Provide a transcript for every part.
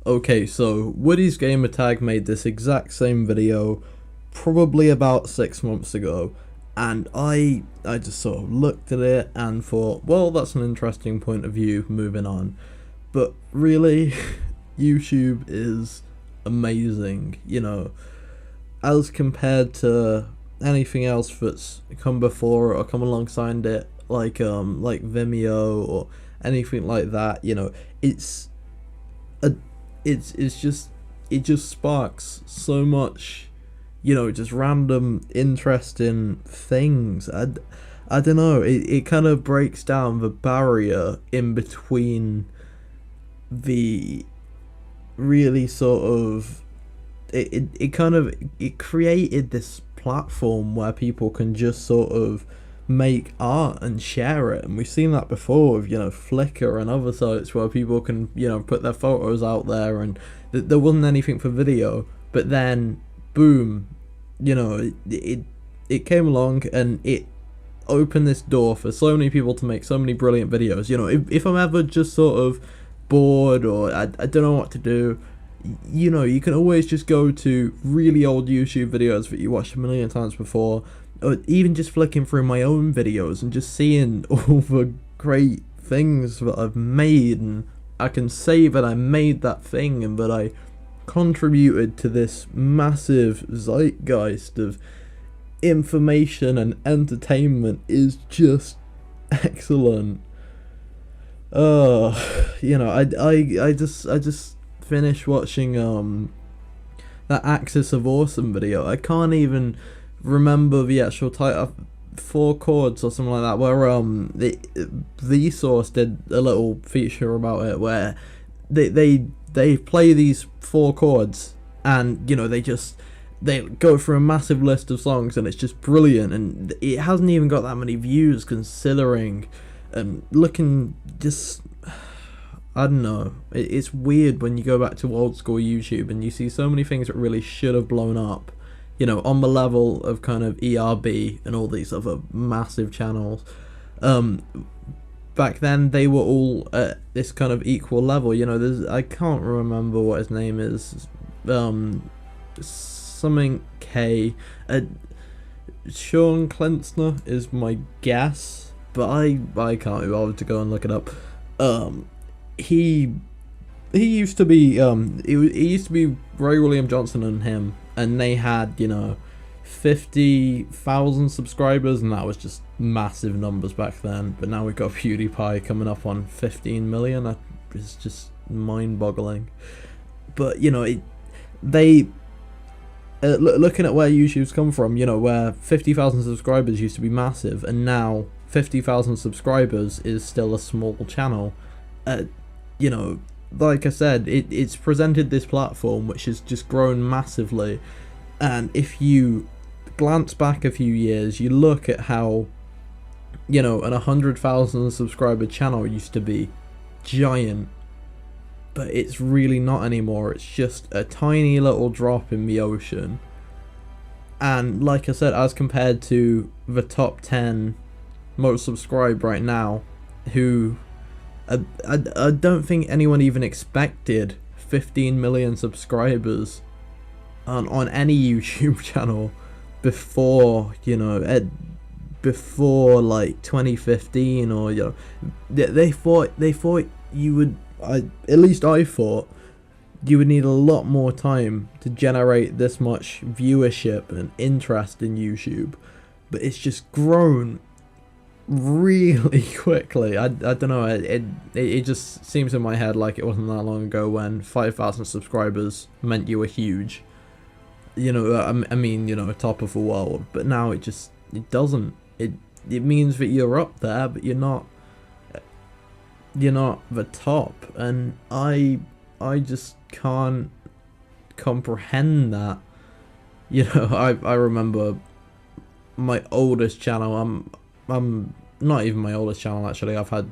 Okay, so Woody's Gamertag made this exact same video probably about 6 months ago, and I just sort of looked at it and thought, well, that's an interesting point of view, moving on. But really, YouTube is amazing, as compared to anything else that's come before or come alongside it, like Vimeo or anything like that. It's a it just sparks so much, just random interesting things. I don't know, it kind of breaks down the barrier in between the really sort of it created this platform where people can just sort of make art and share it, and we've seen that before with Flickr and other sites where people can put their photos out there, and there wasn't anything for video, but then boom, it came along and it opened this door for so many people to make so many brilliant videos. If I'm ever just sort of bored or I don't know what to do, you can always just go to really old YouTube videos that you watched a million times before, or even just flicking through my own videos and just seeing all the great things that I've made, and I can say that I made that thing and that I contributed to this massive zeitgeist of information and entertainment is just excellent. I just finished watching that Axis of Awesome video. I can't even remember the actual title, 4 chords or something like that, where the Source did a little feature about it where they play these 4 chords, and they go through a massive list of songs, and it's just brilliant, and it hasn't even got that many views considering, and looking just, I don't know, it's weird when you go back to old school YouTube and you see so many things that really should have blown up, on the level of kind of ERB and all these other massive channels. Back then they were all at this kind of equal level. I can't remember what his name is, something K. Sean Klensner is my guess, but I can't be bothered to go and look it up. He used to be he used to be Ray William Johnson and him, and they had 50,000 subscribers, and that was just massive numbers back then. But now we've got PewDiePie coming up on 15 million. That is just mind-boggling. But they looking at where YouTube's come from, where 50,000 subscribers used to be massive, and now 50,000 subscribers is still a small channel. Like I said, it's presented this platform which has just grown massively, and if you glance back a few years, you look at how an 100,000 subscriber channel used to be giant, but it's really not anymore. It's just a tiny little drop in the ocean. And like I said, as compared to the top 10 most subscribed right now, who I don't think anyone even expected 15 million subscribers on any YouTube channel before, before like 2015, or they thought you would, at least I thought you would need a lot more time to generate this much viewership and interest in YouTube, but it's just grown really quickly. I don't know, it just seems in my head like it wasn't that long ago when 5,000 subscribers meant you were huge, I mean top of the world. But now it doesn't, it means that you're up there, but you're not the top, and I just can't comprehend that. I remember my oldest channel, I'm not even my oldest channel actually, I've had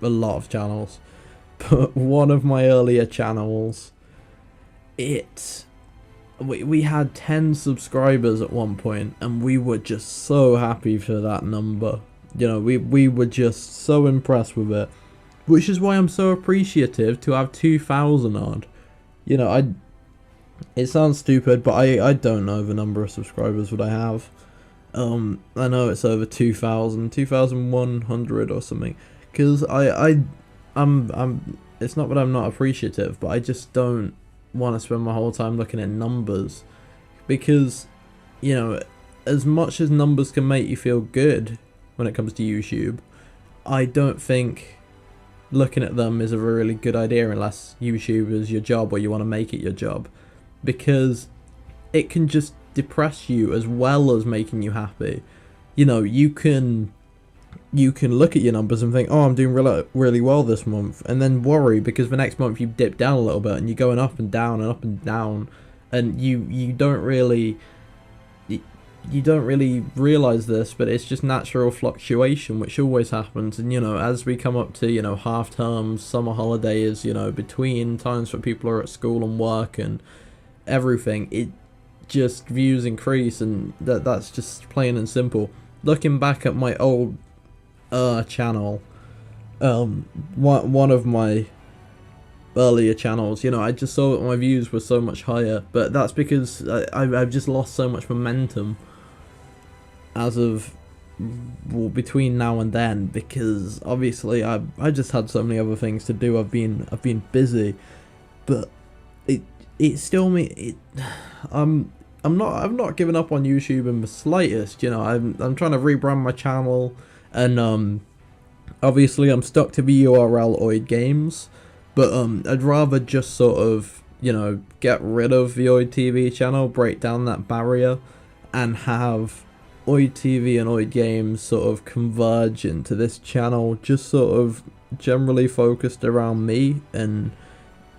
a lot of channels, but one of my earlier channels, we had 10 subscribers at one point, and we were just so happy for that number. We were just so impressed with it. which is why I'm so appreciative to have 2,000 odd. You know, it sounds stupid, but I don't know the number of subscribers that I have. I know it's over 2,000, 2,100 or something. Because I'm. It's not that I'm not appreciative, but I just don't want to spend my whole time looking at numbers, because, you know, as much as numbers can make you feel good when it comes to YouTube, I don't think looking at them is a really good idea unless YouTube is your job or you want to make it your job, because it can just depress you as well as making you happy. You know, you can look at your numbers and think, oh, I'm doing really well this month, and then worry because the next month you dip down a little bit and you're going up and down and up and down, and you don't really realize this, but it's just natural fluctuation which always happens. And, you know, as we come up to, you know, half terms, summer holidays, you know, between times where people are at school and work and everything, it just views increase, and that's just plain and simple. Looking back at my old channel, one of my earlier channels, you know, I just saw that my views were so much higher, but that's because I've just lost so much momentum as of, well, between now and then, because obviously I just had so many other things to do. I've been busy, but it still I've not given up on YouTube in the slightest. You know, I'm trying to rebrand my channel, and obviously I'm stuck to the URL Oidh Games, but I'd rather just sort of, you know, get rid of the Oidh TV channel, break down that barrier, and have Oidh TV and Oidh Games sort of converge into this channel, just sort of generally focused around me. And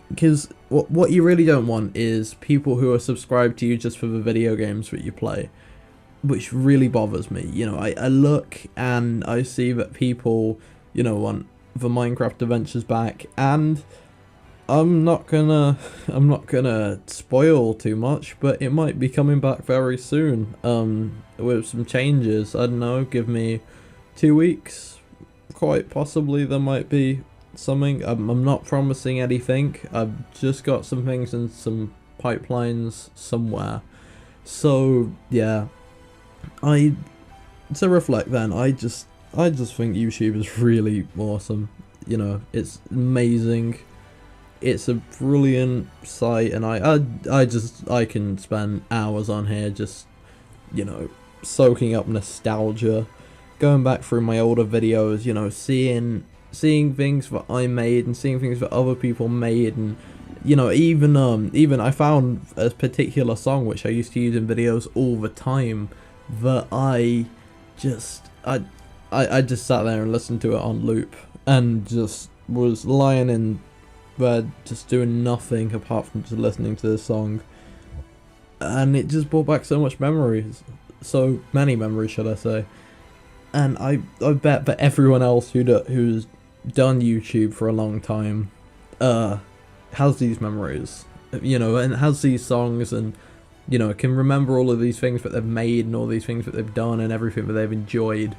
because what you really don't want is people who are subscribed to you just for the video games that you play, which really bothers me. You know, I look and I see that people, you know, want the Minecraft adventures back, and I'm not gonna spoil too much, but it might be coming back very soon, with some changes. I don't know, give me 2 weeks, quite possibly there might be something. I'm not promising anything. I've just got some things in some pipelines somewhere. So yeah, to reflect then, I just think YouTube is really awesome. You know, it's amazing. It's a brilliant site, and I can spend hours on here just, you know, soaking up nostalgia, going back through my older videos, you know, seeing things that I made and seeing things that other people made, and, you know, even I found a particular song which I used to use in videos all the time that I just sat there and listened to it on loop, and just was lying in bed just doing nothing apart from just listening to this song, and it just brought back so much memories, so many memories, should I say. And I bet that everyone else who's done YouTube for a long time has these memories, you know, and has these songs, and, you know, can remember all of these things that they've made and all these things that they've done and everything that they've enjoyed.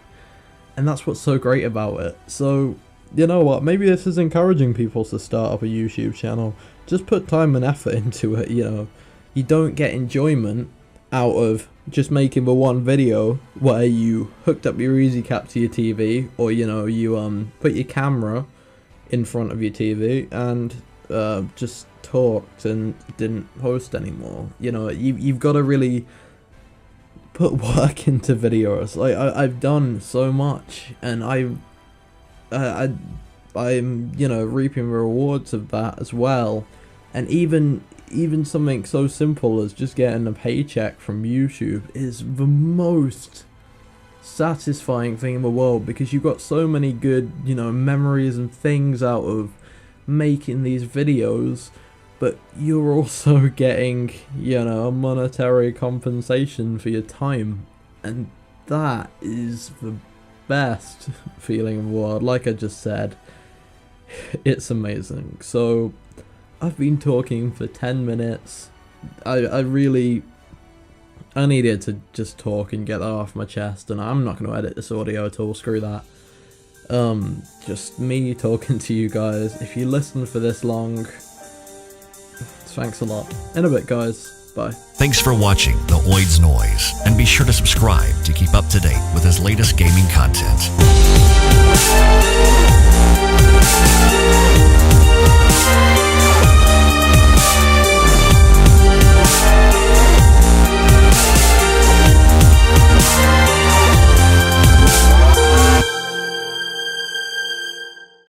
And that's what's so great about it. So, you know what, maybe this is encouraging people to start up a YouTube channel. Just put time and effort into it. You know, you don't get enjoyment out of just making the one video where you hooked up your easy cap to your TV, or, you know, you put your camera in front of your TV and just talked and didn't post anymore. You know, you've got to really put work into videos. Like I've done so much, and I'm, you know, reaping the rewards of that as well. And even something so simple as just getting a paycheck from YouTube is the most satisfying thing in the world, because you've got so many good, you know, memories and things out of making these videos, but you're also getting, you know, a monetary compensation for your time, and that is the best feeling in the world. Like I just said, it's amazing. So I've been talking for 10 minutes. I needed to just talk and get that off my chest, and I'm not going to edit this audio at all, screw that. just me talking to you guys. If you listened for this long, thanks a lot. In a bit, guys. Bye. Thanks for watching The Oidh's Noise, and be sure to subscribe to keep up to date with his latest gaming content.